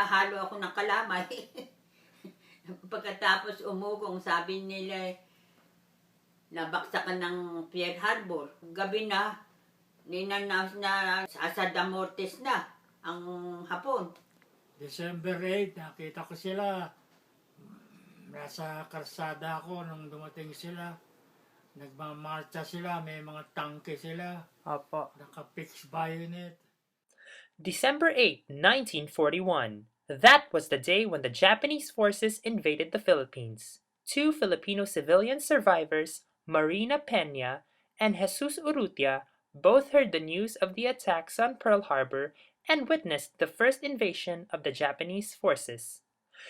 nahalo ako ng kalamay. Pagkatapos umugong, sabi nila, nabaksakan ng Pearl Harbor. Gabi na, ninanaos na sa Damortes na ang Hapon. December 8, nakita ko sila. Nasa karsada ako nung dumating sila. Nagmamarcha sila, may mga tangke sila. Opo. Naka-fixed bayonet. December 8, 1941. That was the day when the Japanese forces invaded the Philippines. 2 Filipino civilian survivors, Marina Peña and Jesus Urrutia, both heard the news of the attacks on Pearl Harbor and witnessed the first invasion of the Japanese forces.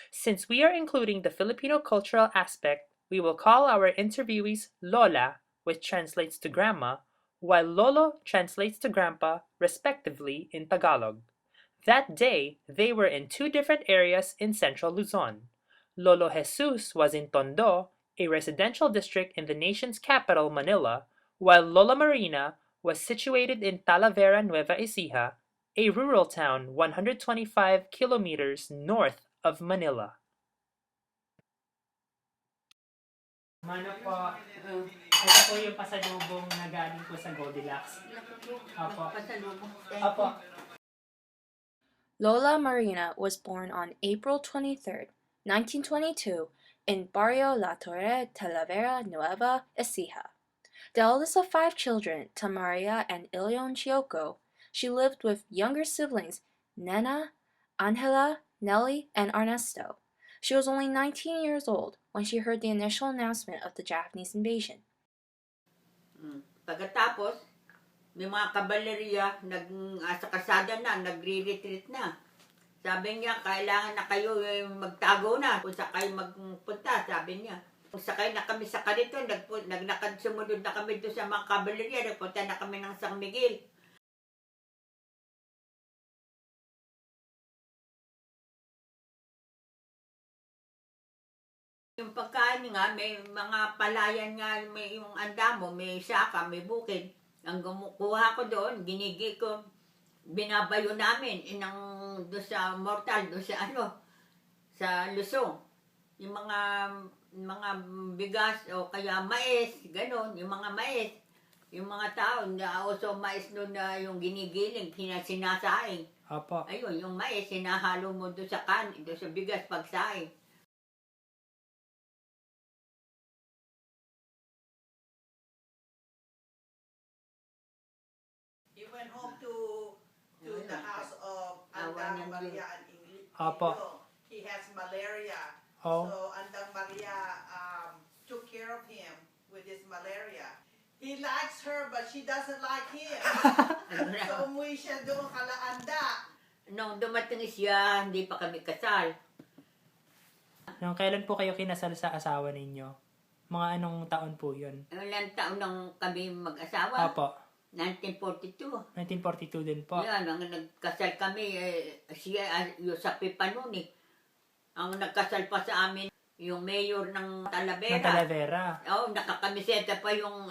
Since we are including the Filipino cultural aspect, we will call our interviewees Lola, which translates to grandma, while Lolo translates to grandpa, respectively, in Tagalog. That day, they were in 2 different areas in central Luzon. Lolo Jesus was in Tondo, a residential district in the nation's capital, Manila, while Lola Marina was situated in Talavera, Nueva Ecija, a rural town 125 kilometers north of Manila. Mano po, ito po yung pasalubong na galing po sa Goldilocks. Apo. Pasalubong. Apo. Lola Marina was born on April 23, 1922, in Barrio La Torre, Talavera, Nueva Ecija. The eldest of 5 children, Tamaria and Ilion Chioco, she lived with younger siblings Nena, Angela, Nelly, and Ernesto. She was only 19 years old when she heard the initial announcement of the Japanese invasion. Pagkatapos, may mga kabalerya sa kasada na, nagre-retreat na. Sabi niya, kailangan na kayo magtago na kung saan kayo magpunta, sabi niya. Kung sakay na kami sa karito, naglakad sumunod na kami doon sa mga kabalerya, nagpunta na kami ng San Miguel. Yung pagkain nga, may mga palayan nga, may yung andamo, may saka, may bukid. Ang kumukuha ko doon, ginigi ko, binabayo namin, doon sa mortal, doon sa sa Lusong. Yung mga bigas o kaya mais, gano'n, yung mga mais. Yung mga tao, nauso mais doon na yung ginigiling, sinasaing. Apo. Ayun, yung mais, sinahalo mo doon sa doon sa bigas pagsaing. He went home to the house of Andang Maria and Ingrid. Apo. He has malaria. Oh. So Andang Maria took care of him with his malaria. He likes her but she doesn't like him. So umuwi siya doon kala Anda. Nung dumating siya, hindi pa kami kasal. Nung kailan po kayo kinasal sa asawa ninyo? Mga anong taon po yun? Ilang taon nang kami mag-asawa? Apo. 1942. 1942 din po. Yan, ang nagkasal kami, siya, Yosapi pa noon eh. Ang nagkasal pa sa amin, yung mayor ng Talavera. Ng Talavera. Oo, nakakamiseta pa yung,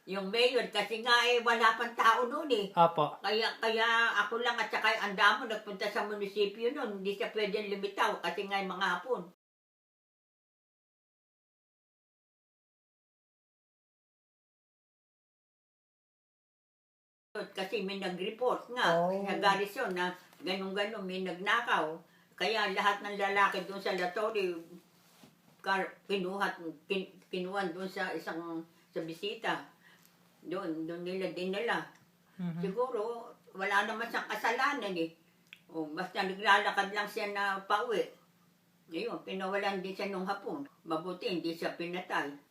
yung mayor kasi nga wala pang tao noon eh. Apo. Kaya ako lang at saka ang damo nagpunta sa munisipyo noon, hindi siya pwedeng lumitaw kasi nga yung mga Hapon. Kasi may nag-report nga sa garrison na ganun-ganun may nagnakaw. Kaya lahat ng lalaki doon sa Latorre, kinuha doon sa sa bisita. Doon nila dinala. Mhm. Siguro, wala naman siyang kasalanan eh. O, basta naglalakad lang siya na pauwi. Ngayon, pinawalan din siya nung Hapon. Mabuti, hindi siya pinatay.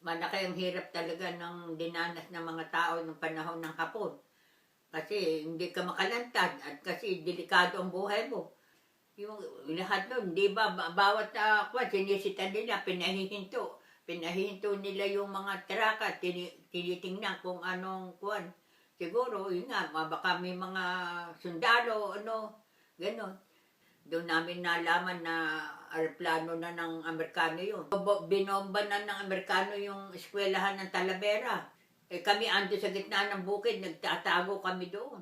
Malaki ang hirap talaga ng dinanas ng mga tao ng panahon ng Hapon. Kasi hindi ka makalantad at kasi delikado ang buhay mo. Yung lahat nun, di ba, bawat sinisita nila, pinahihinto. Pinahihinto nila yung mga traka, tinitingnan kung anong kwan. Siguro, yun nga, baka may mga sundalo, gano'n. Doon namin nalaman na aeroplano na ng Amerikano yun. Binomba na ng Amerikano yung eskwelahan ng Talavera. Kami ando sa gitna ng bukid, nagtatago kami doon.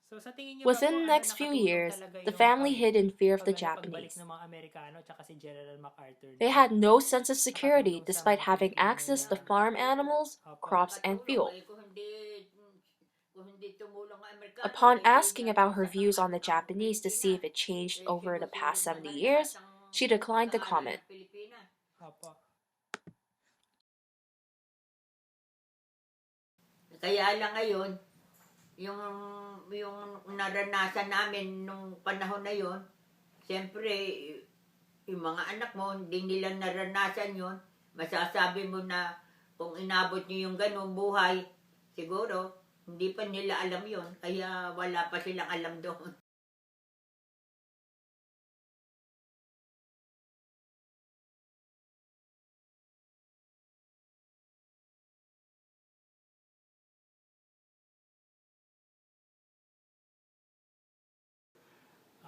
So sa tingin niyo ba po, Within the next few nakatulong years, talaga the yung family hid in fear of the pagbalik Japanese. ng mga Amerikano tsaka si General MacArthur? They had no sense of security Nakatulong sa despite mga having Pilipino access to na- farm animals, Opo. crops, and Nakatulong fuel. eh, kung hindi tumulong ang Amerikano, Upon eh, di asking about her nagwasak views on the ang Japanese to see if it Pilipinas. changed Eh, over the past sinusunod 70 naman years, lahat ang she declined to pag-aaral comment. ng Pilipinas. Opo. Kaya lang ngayon, yung naranasan namin nung panahon na yon, siyempre, yung mga anak mo, hindi nila naranasan yon. Masasabi mo na kung inabot niyo yung ganung buhay, siguro, hindi pa nila alam yon. Kaya wala pa silang alam doon.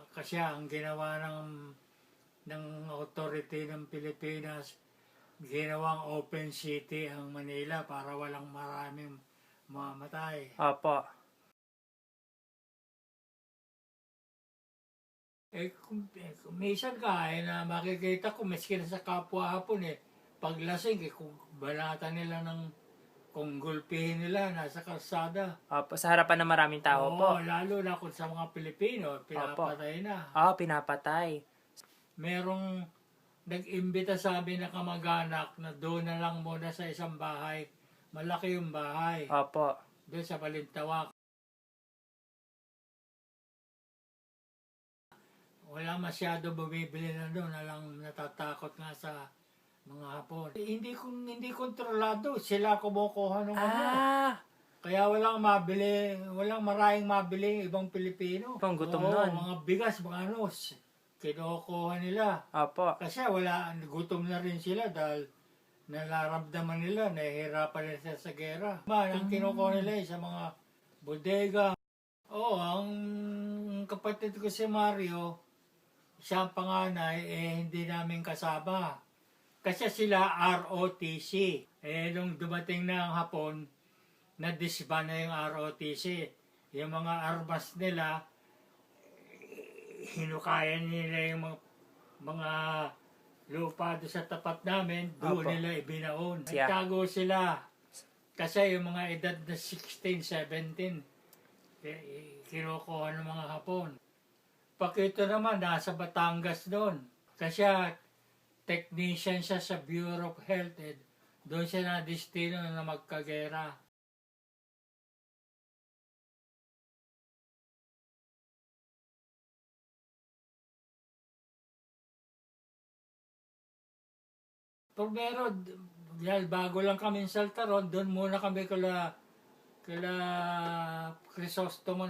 Kasi ang ginawa ng authority ng Pilipinas, ginawang open city ang Manila para walang maraming mamatay. Opo. Kung minsan ka, na makikita ko, miski na sa kapwa hapon paglasing, kung balata nila kung gulpihin nila, nasa kalsada. Opo, sa harapan ng maraming tao po. Oo, lalo na kung sa mga Pilipino, pinapatay na. Pinapatay. Merong nag-imbita sa amin na kamag-anak na doon na lang muna sa isang bahay. Malaki yung bahay. Opo. Doon sa Balintawak. Wala masyado bumibili na doon. Alang natatakot nga sa mga Hapon. Hindi kontrolado. Sila kumukuha ng ano. Kaya walang maraming mabili ibang Pilipino. Pang gutom Oo, nun. mga bigas, mga kinukuha nila. Opo. Kasi gutom na rin sila dahil nalaramdaman nila, nahihirapan nila sa gera. Ang kinukuha nila sa mga bodega. Oo, ang kapatid ko si Mario, siya ang panganay, hindi namin kasama. Kasi sila ROTC. Nung dumating na ang Hapon, na-disband na yung ROTC. Yung mga armas nila, hinukayan nila yung mga lupa doon sa tapat namin, doon Apo. nila ibinaon. Yeah. Nagtago sila. Kasi yung mga edad na 16, 17, kinukuha ng mga Hapon. Pakito naman, nasa Batangas doon. Kasi technician siya sa Bureau of Health. Doon siya na destino na magkagera. Pero dahil bago lang kami sa Saltaron, doon muna kami kala Crisostomo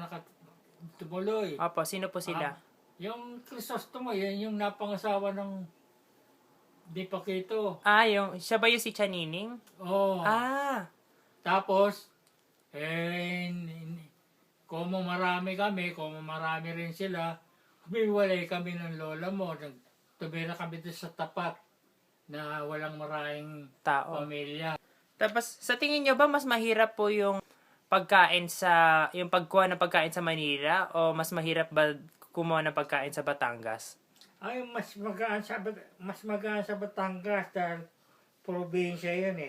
tumuloy. Opo, sino po sila? Yung Crisostomo, yan yung napangasawa ng Di Paquito. Siya ba yung si Chanining? Oo. Tapos, kung marami rin sila, humiwalay kami ng lola mo. Tumira kami doon sa tapat na walang maraming Tao. pamilya. Tapos, sa tingin nyo ba mas mahirap po yung pagkuha ng pagkain sa Manila o mas mahirap ba kumuha ng pagkain sa Batangas? Ay, mas magaan sa Batangas dahil probinsya yun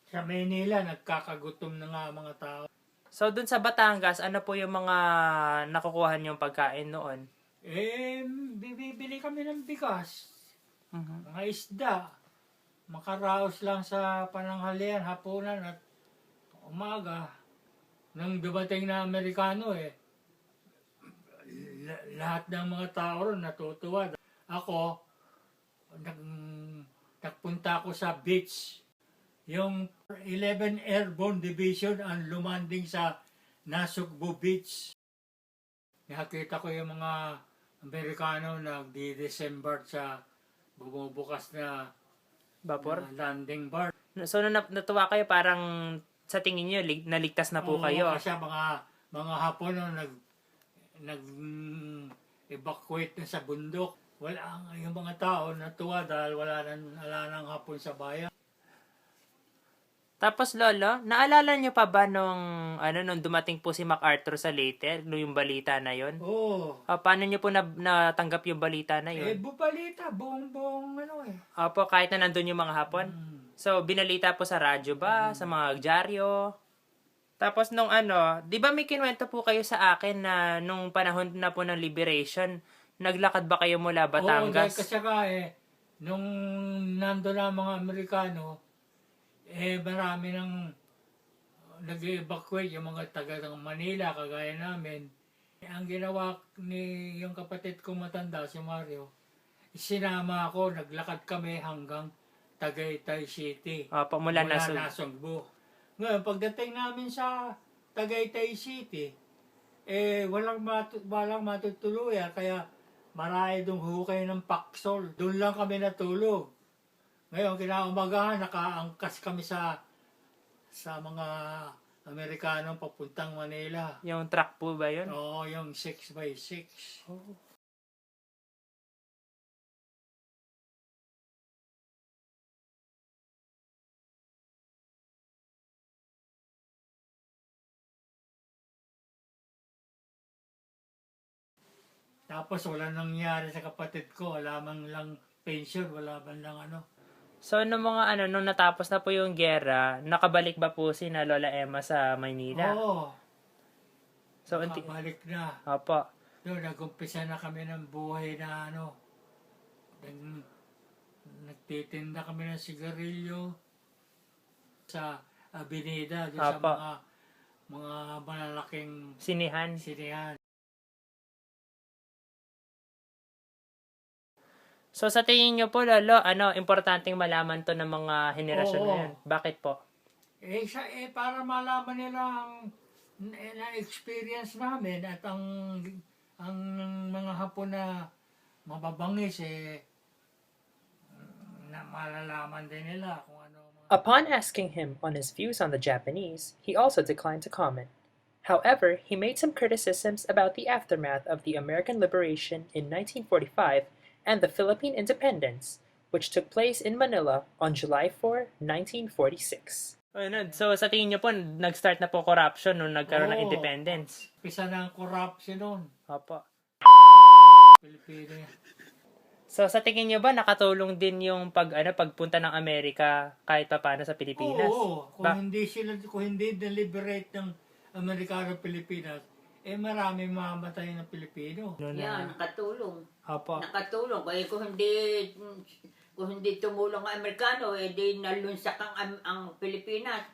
Sa Manila, nagkakagutom na nga mga tao. So, dun sa Batangas, ano po yung mga nakukuha niyong pagkain noon? Bibili kami ng bigas, Mhm. mga isda. Makaraos lang sa pananghalian, hapunan at umaga. Nung dumating na Amerikano lahat ng mga tao ron natutuwa. Ako, nagpunta ako sa beach. Yung 11 Airborne Division ang lumanding sa Nasugbu Beach. Nakita ko yung mga Amerikano nagdi-December sa bumubukas na Vapor? na landing bar. So, nung natuwa kayo, parang sa tingin niyo, naligtas na po Oo, kayo. Kasi mga Hapon nag-evacuate na sa bundok. Yung mga tao natuwa dahil wala nang Hapon sa bayan. Tapos Lolo, naalala niyo pa ba nung dumating po si MacArthur sa Leyte, yung balita na yon? Oo. Paano niyo po natanggap yung balita na Eh, yon? bubalita, buong ano eh. Opo, kahit na nandun yung mga Hapon. So, binalita po sa radyo ba, sa mga dyaryo? Tapos di ba may kinuwento po kayo sa akin na nung panahon na po ng liberation, naglakad ba kayo mula Oo, dahil Batangas? kasi nung nando na ang mga Amerikano, marami nang nag-evacuate yung mga taga ng Manila, kagaya namin. Ang ginawa ni yung kapatid ko matanda, si Mario, sinama ako, naglakad kami hanggang Tagaytay City. Opo, mula Nasug. Nasugbu. Ngayon, pagdating namin sa Tagaytay City, walang matutuluyan, kaya marami dong hukay ng paksol. Doon lang kami natulog. Ngayon, kinaumagahan, nakaangkas kami sa mga Amerikanong papuntang Manila. Yung truck po ba yun? Oo, yung 6x6. Tapos wala nangyari sa kapatid ko, wala man lang pension, wala man lang ano. So, nung natapos na po yung gera, nakabalik ba po si na Lola Emma sa Maynila? Oo, So, balik na. Opo. Doon, nag-umpisa na kami ng buhay na nagtitinda kami ng sigarilyo sa Avenida, doon sa Apo. mga malalaking Sinihan. sinihan. So, sa tingin nyo po, Lolo, importanteng malaman to ng mga henerasyon Oo. ngayon. Bakit po? Para malaman nila ang na-experience namin at ang mga Hapon na mababangis, na malalaman din nila kung ano. Upon asking him on his views on the Japanese, he also declined to comment. However, he made some criticisms about the aftermath of the American liberation in 1945 and the Philippine independence, which took place in Manila on July 4, 1946. So, sa tingin niyo po, nag-start na po corruption nung nagkaroon ng Oo. independence? Pisa na ang corruption noon. Opo. Pilipino yan. So, sa tingin niyo ba, nakatulong din yung pagpunta ng Amerika kahit pa paano sa Pilipinas? Oo, kung hindi na-liberate ng Amerikano Pilipinas, marami mamamatay ng Pilipino. Yan, nakatulong. Opo. Nakatulong. Kaya kung hindi tumulong ang Amerikano, di nalunsak ang Pilipinas.